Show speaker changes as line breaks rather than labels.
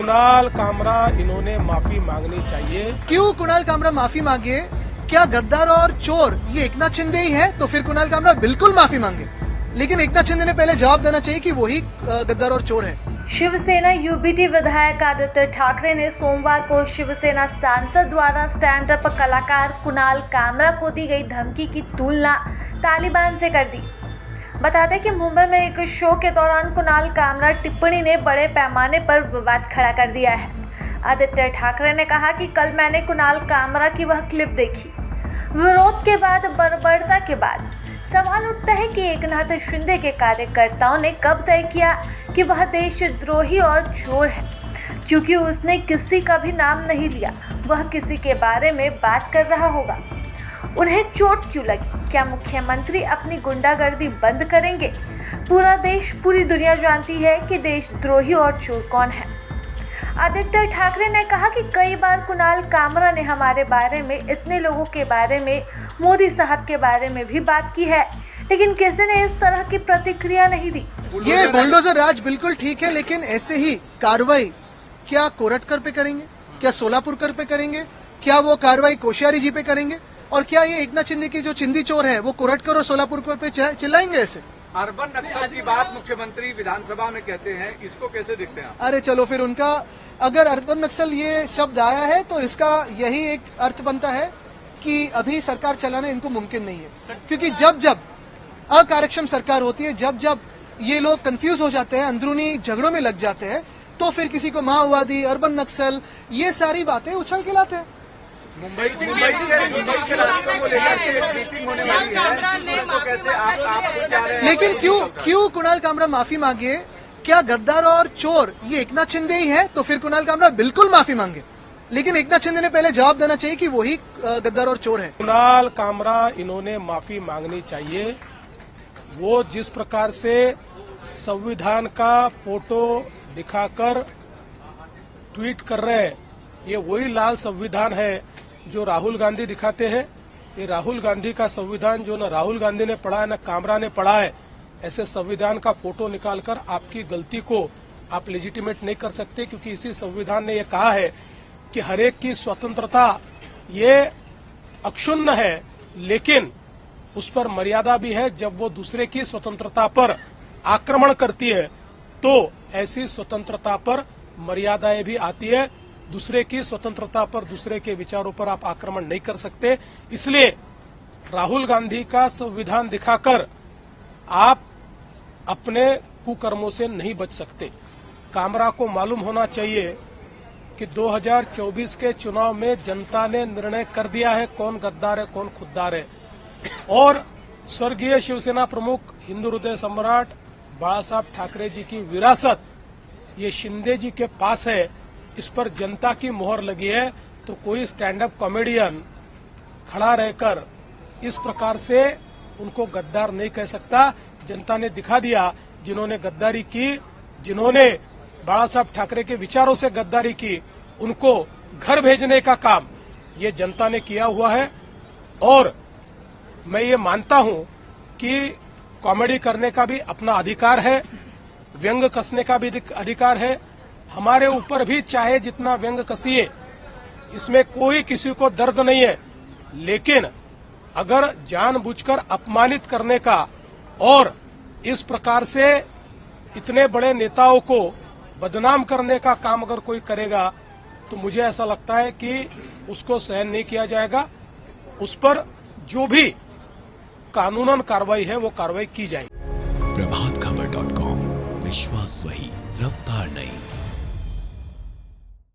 कुणाल कामरा इन्होंने माफी मांगनी चाहिए।
क्यों कुणाल कामरा माफी मांगे? क्या गद्दार और चोर ये एकनाथ शिंदे ही है? तो फिर कुणाल कामरा बिल्कुल माफी मांगे, लेकिन एकनाथ शिंदे ने पहले जवाब देना चाहिए कि वही गद्दार और चोर है।
शिवसेना यूबीटी विधायक आदित्य ठाकरे ने सोमवार को शिवसेना सांसद द्वारा स्टैंड अप कलाकार कुणाल कामरा को दी गई धमकी की तुलना तालिबान से कर दी। बता दें कि मुंबई में एक शो के दौरान कुणाल कामरा टिप्पणी ने बड़े पैमाने पर विवाद खड़ा कर दिया है। आदित्य ठाकरे ने कहा कि कल मैंने कुणाल कामरा की वह क्लिप देखी। विरोध के बाद बर्बरता के बाद सवाल उठता है कि एकनाथ शिंदे के कार्यकर्ताओं ने कब तय किया कि वह देशद्रोही और चोर है, क्योंकि उसने किसी का भी नाम नहीं लिया। वह किसी के बारे में बात कर रहा होगा। उन्हें चोट क्यों लगी? क्या मुख्यमंत्री अपनी गुंडागर्दी बंद करेंगे? पूरा देश, पूरी दुनिया जानती है कि देशद्रोही और चोर कौन है। आदित्य ठाकरे ने कहा कि कई बार कुणाल कामरा ने हमारे बारे में, इतने लोगों के बारे में, मोदी साहब के बारे में भी बात की है, लेकिन किसी ने इस तरह की प्रतिक्रिया नहीं दी।
ये बुलडोजर राज बिल्कुल ठीक है, लेकिन ऐसे ही कार्रवाई क्या कोरटकर पे करेंगे? क्या सोलापुरकर पे करेंगे? क्या वो कार्रवाई कोश्यारी जी पे करेंगे? और क्या ये एकनाथ शिंदे की जो चिंदी चोर है वो कोरटकर और सोलापुरकर पे चिल्लाएंगे ऐसे?
अर्बन नक्सल की बात मुख्यमंत्री विधानसभा में कहते हैं, इसको कैसे देखते हैं आप?
अरे चलो फिर, उनका अगर अर्बन नक्सल ये शब्द आया है तो इसका यही एक अर्थ बनता है कि अभी सरकार चलाना इनको मुमकिन नहीं है, क्योंकि जब जब अकार्यक्षम सरकार होती है, जब जब ये लोग कंफ्यूज हो जाते हैं, अंदरूनी झगड़ों में लग जाते हैं, तो फिर किसी को माओवादी, अर्बन नक्सल, ये सारी बातें उछल के लाते हैं।
मुंबई के रास्तों को लेकर के एक मीटिंग होने वाली है, इसको कैसे आप
लेकिन क्यों कुणाल कामरा माफी मांगे? क्या गद्दार और चोर ये एकनाथ शिंदे ही है? तो फिर कुणाल कामरा बिल्कुल माफी मांगे, लेकिन एकनाथ शिंदे ने पहले जवाब देना चाहिए कि वही गद्दार और चोर है।
कुणाल कामरा इन्होंने माफी मांगनी चाहिए। वो जिस प्रकार से संविधान का फोटो दिखाकर ट्वीट कर रहे हैं, ये वही लाल संविधान है जो राहुल गांधी दिखाते हैं। ये राहुल गांधी का संविधान जो न राहुल गांधी ने पढ़ा है न कामरा ने पढ़ा है। ऐसे संविधान का फोटो निकालकर आपकी गलती को आप लेजिटिमेट नहीं कर सकते, क्योंकि इसी संविधान ने यह कहा है कि हरेक की स्वतंत्रता ये अक्षुण्ण है, लेकिन उस पर मर्यादा भी है। जब वो दूसरे की स्वतंत्रता पर आक्रमण करती है तो ऐसी स्वतंत्रता पर मर्यादाएं भी आती है। दूसरे की स्वतंत्रता पर, दूसरे के विचारों पर आप आक्रमण नहीं कर सकते। इसलिए राहुल गांधी का संविधान दिखाकर आप अपने कुकर्मों से नहीं बच सकते। कामरा को मालूम होना चाहिए कि 2024 के चुनाव में जनता ने निर्णय कर दिया है कौन गद्दार है, कौन खुद्दार है। और स्वर्गीय शिवसेना प्रमुख, हिंदू हृदय सम्राट बाला साहब ठाकरे जी की विरासत ये शिंदे जी के पास है, इस पर जनता की मोहर लगी है। तो कोई स्टैंड अप कॉमेडियन खड़ा रहकर इस प्रकार से उनको गद्दार नहीं कह सकता। जनता ने दिखा दिया, जिन्होंने गद्दारी की, जिन्होंने बाला साहब ठाकरे के विचारों से गद्दारी की, उनको घर भेजने का काम ये जनता ने किया हुआ है। और मैं ये मानता हूं कि कॉमेडी करने का भी अपना अधिकार है, व्यंग कसने का भी अधिकार है। हमारे ऊपर भी चाहे जितना व्यंग कसिए, इसमें कोई किसी को दर्द नहीं है, लेकिन अगर जानबूझकर अपमानित करने का और इस प्रकार से इतने बड़े नेताओं को बदनाम करने का काम अगर कोई करेगा तो मुझे ऐसा लगता है कि उसको सहन नहीं किया जाएगा। उस पर जो भी कानूनन कार्रवाई है वो कार्रवाई की जाएगी।
प्रभातखबर.com, विश्वास वही, रफ्तार नहीं।